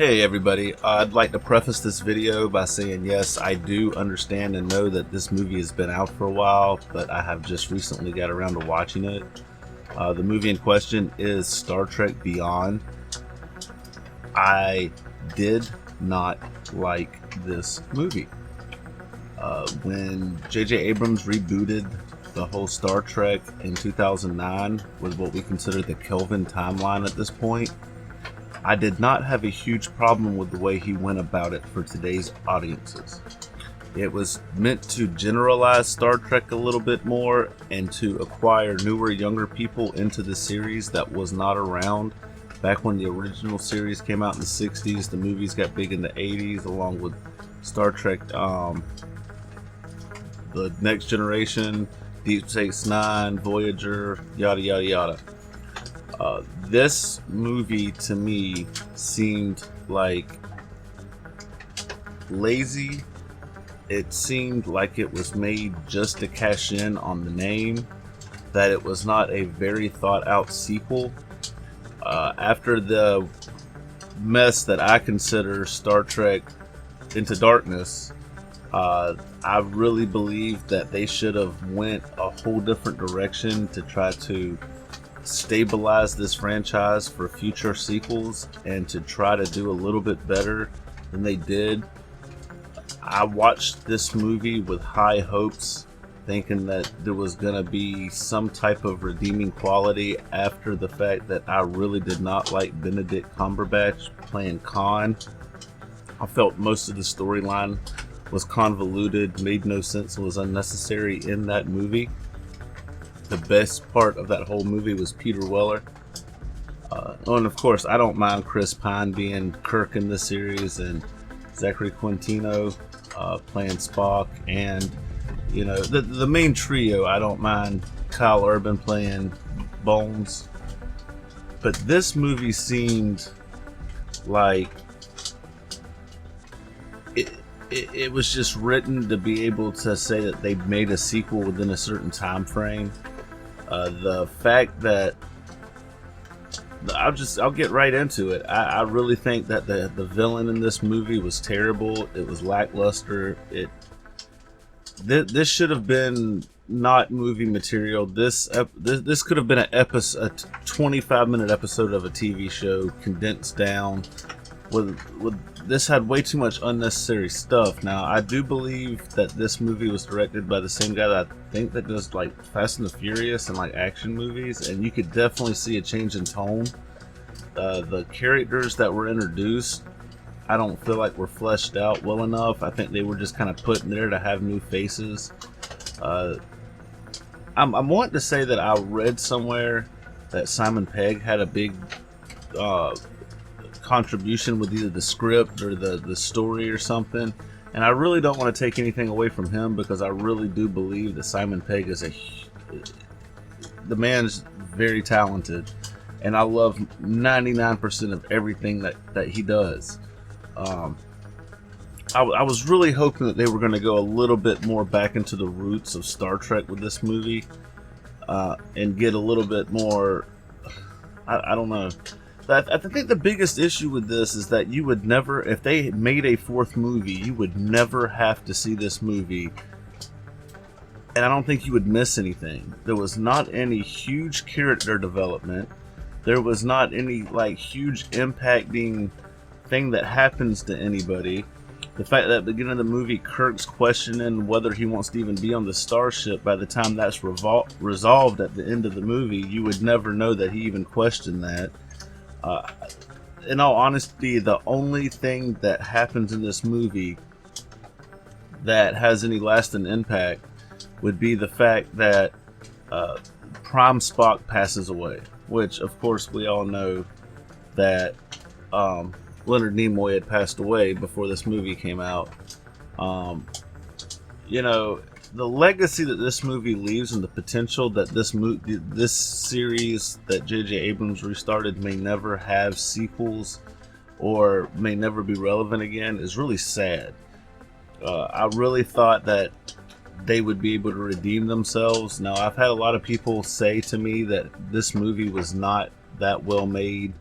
Hey everybody, I'd like to preface this video by saying yes, I do understand and know that this movie has been out for a while, but I have just recently got around to watching it. The movie in question is Star Trek Beyond. I did not like this movie. When J.J. Abrams rebooted the whole Star Trek in 2009 with what we consider the Kelvin timeline at this point, I did not have a huge problem with the way he went about it for today's audiences. It was meant to generalize Star Trek a little bit more and to acquire newer, younger people into the series that was not around back when the original series came out in the 60s. The movies got big in the 80s along with Star Trek, The Next Generation, Deep Space Nine, Voyager, yada yada yada. This movie to me seemed like lazy. It seemed like it was made just to cash in on the name, that it was not a very thought out sequel. After the mess that I consider Star Trek Into Darkness, I really believe that they should have went a whole different direction to try to stabilize this franchise for future sequels and to try to do a little bit better than they did. I watched this movie with high hopes, thinking that there was going to be some type of redeeming quality after the fact that I really did not like Benedict Cumberbatch playing Khan. I felt most of the storyline was convoluted, made no sense, and was unnecessary in that movie. The best part of that whole movie was Peter Weller. And of course, I don't mind Chris Pine being Kirk in this series and Zachary Quintino playing Spock, and you know the main trio. I don't mind Kyle Urban playing Bones, but this movie seemed like it was just written to be able to say that they made a sequel within a certain time frame. The fact that I'll get right into it. I really think that the villain in this movie was terrible. It was lackluster. This should have been not movie material. This could have been a 25-minute episode of a TV show condensed down. This had way too much unnecessary stuff. Now, I do believe that this movie was directed by the same guy that I think that does like Fast and the Furious and like action movies, and you could definitely see a change in tone. The characters that were introduced, I don't feel like were fleshed out well enough. I think they were just kind of put in there to have new faces. I'm wanting to say that I read somewhere that Simon Pegg had a big contribution with either the script or the story or something, and I really don't want to take anything away from him, because I really do believe that Simon Pegg is the man's very talented, and I love 99% of everything that he does. I was really hoping that they were going to go a little bit more back into the roots of Star Trek with this movie, and get a little bit more, I don't know. I think the biggest issue with this is that you would never, if they made a fourth movie, you would never have to see this movie, and I don't think you would miss anything. There was not any huge character development. There was not any like huge impacting thing that happens to anybody. The fact that at the beginning of the movie, Kirk's questioning whether he wants to even be on the starship, by the time that's resolved at the end of the movie, you would never know that he even questioned that. In all honesty, the only thing that happens in this movie that has any lasting impact would be the fact that Prime Spock passes away, which of course we all know that Leonard Nimoy had passed away before this movie came out. You know, the legacy that this movie leaves and the potential that this series that J.J. Abrams restarted may never have sequels or may never be relevant again is really sad. I really thought that they would be able to redeem themselves. Now, I've had a lot of people say to me that this movie was not that well made,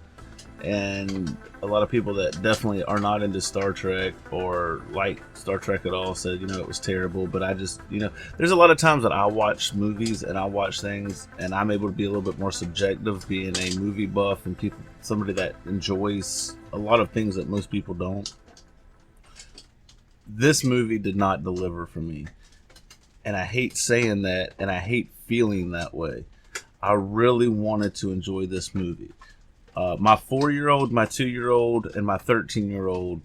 and a lot of people that definitely are not into Star Trek or like Star Trek at all said, it was terrible. But I just, there's a lot of times that I watch movies and I watch things and I'm able to be a little bit more subjective, being a movie buff and somebody that enjoys a lot of things that most people don't. This movie did not deliver for me. And I hate saying that, and I hate feeling that way. I really wanted to enjoy this movie. My 4-year-old, my 2-year-old, and my 13-year-old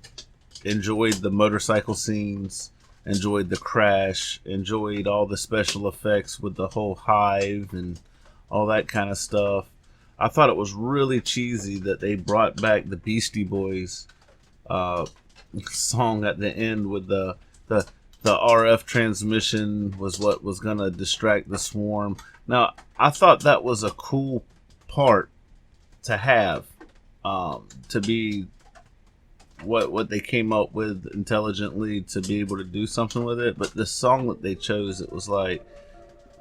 enjoyed the motorcycle scenes, enjoyed the crash, enjoyed all the special effects with the whole hive and all that kind of stuff. I thought it was really cheesy that they brought back the Beastie Boys song at the end with the RF transmission was what was going to distract the swarm. Now, I thought that was a cool part to have, to be what they came up with intelligently to be able to do something with it. But the song that they chose, it was like,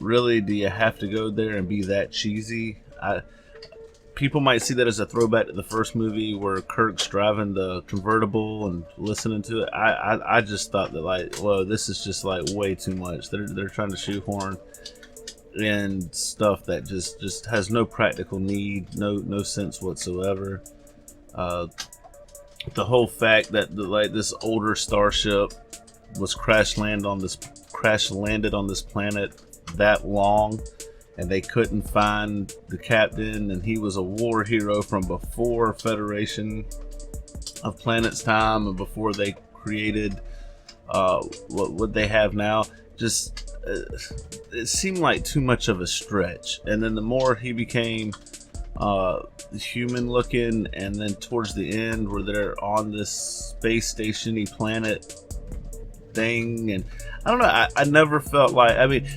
really, do you have to go there and be that cheesy? People might see that as a throwback to the first movie where Kirk's driving the convertible and listening to it. I just thought that, like, whoa, this is just like way too much. They're trying to shoehorn in stuff that just has no practical need, no sense whatsoever. The whole fact that this older starship was crash landed on this planet that long, and they couldn't find the captain, and he was a war hero from before Federation of Planets time and before they created what they have now. Just it seemed like too much of a stretch. And then the more he became human looking, and then towards the end where they're on this space station-y planet thing, and I don't know, I never felt like,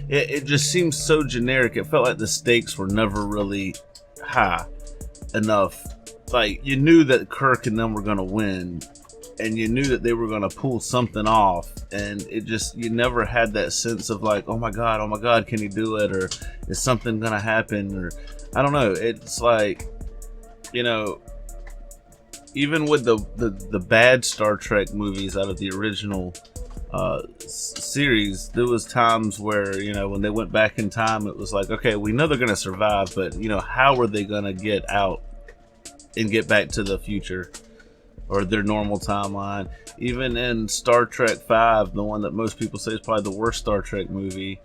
it just seems so generic. It felt like the stakes were never really high enough. Like, you knew that Kirk and them were going to win, and you knew that they were going to pull something off, and it just, you never had that sense of like, oh my god, can he do it, or is something going to happen, or I don't know. It's like, even with the bad Star Trek movies out of the original series, there was times where, when they went back in time, it was like, okay, we know they're going to survive, but how are they going to get out and get back to the future or their normal timeline? Even in Star Trek 5, the one that most people say is probably the worst Star Trek movie,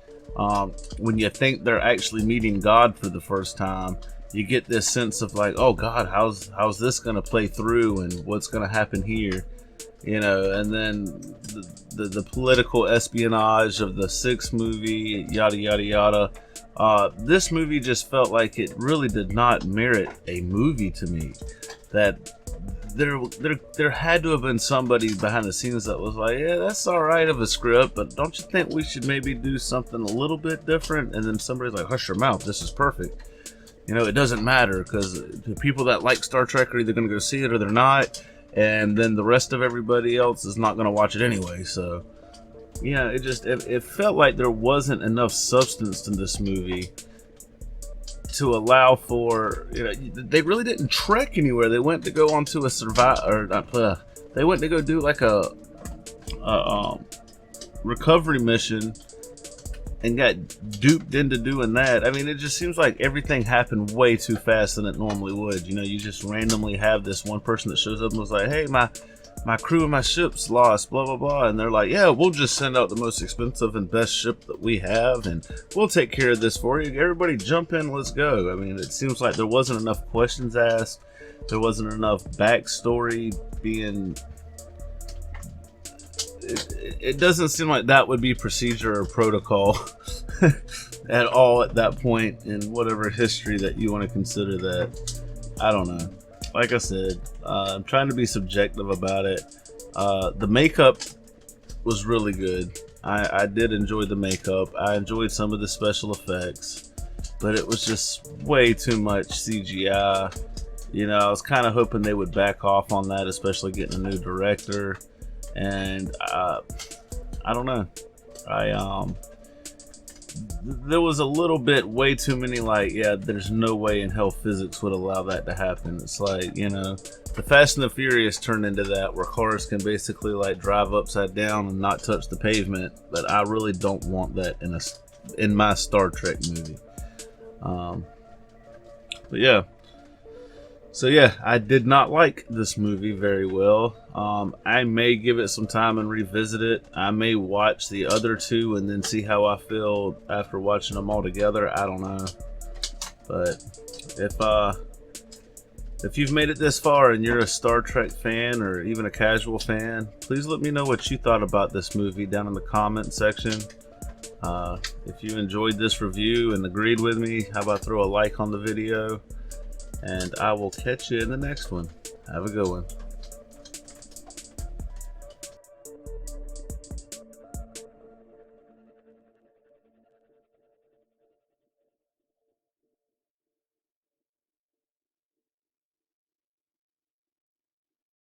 when you think they're actually meeting God for the first time, you get this sense of like, oh god, how's this going to play through, and what's going to happen here? And then the political espionage of the 6th movie, yada yada yada. This movie just felt like it really did not merit a movie to me. That there had to have been somebody behind the scenes that was like, yeah, that's all right of a script, but don't you think we should maybe do something a little bit different? And then somebody's like, hush your mouth, this is perfect. It doesn't matter, because the people that like Star Trek are either going to go see it or they're not. And then the rest of everybody else is not going to watch it anyway. So, it felt like there wasn't enough substance in this movie to allow for, they really didn't trek anywhere. They went to go onto a they went to go do like a recovery mission and got duped into doing that. It just seems like everything happened way too fast than it normally would. You just randomly have this one person that shows up and was like, hey, my crew and my ship's lost, blah, blah, blah. And they're like, yeah, we'll just send out the most expensive and best ship that we have, and we'll take care of this for you. Everybody jump in, let's go. It seems like there wasn't enough questions asked. There wasn't enough backstory being... It doesn't seem like that would be procedure or protocol at all at that point in whatever history that you want to consider that. I don't know. Like I said, I'm trying to be subjective about it. The makeup was really good. I did enjoy the makeup. I enjoyed some of the special effects, but it was just way too much CGI. I was kind of hoping they would back off on that, especially getting a new director. And I don't know. there was a little bit way too many like, yeah, there's no way in hell physics would allow that to happen. It's like, you know, the Fast and the Furious turned into that, where cars can basically like drive upside down and not touch the pavement. But I really don't want that in my Star Trek movie. But yeah. So yeah, I did not like this movie very well. I may give it some time and revisit it. I may watch the other two and then see how I feel after watching them all together. I don't know. But if you've made it this far and you're a Star Trek fan or even a casual fan, please let me know what you thought about this movie down in the comment section. If you enjoyed this review and agreed with me, how about throw a like on the video? And I will catch you in the next one. Have a good one.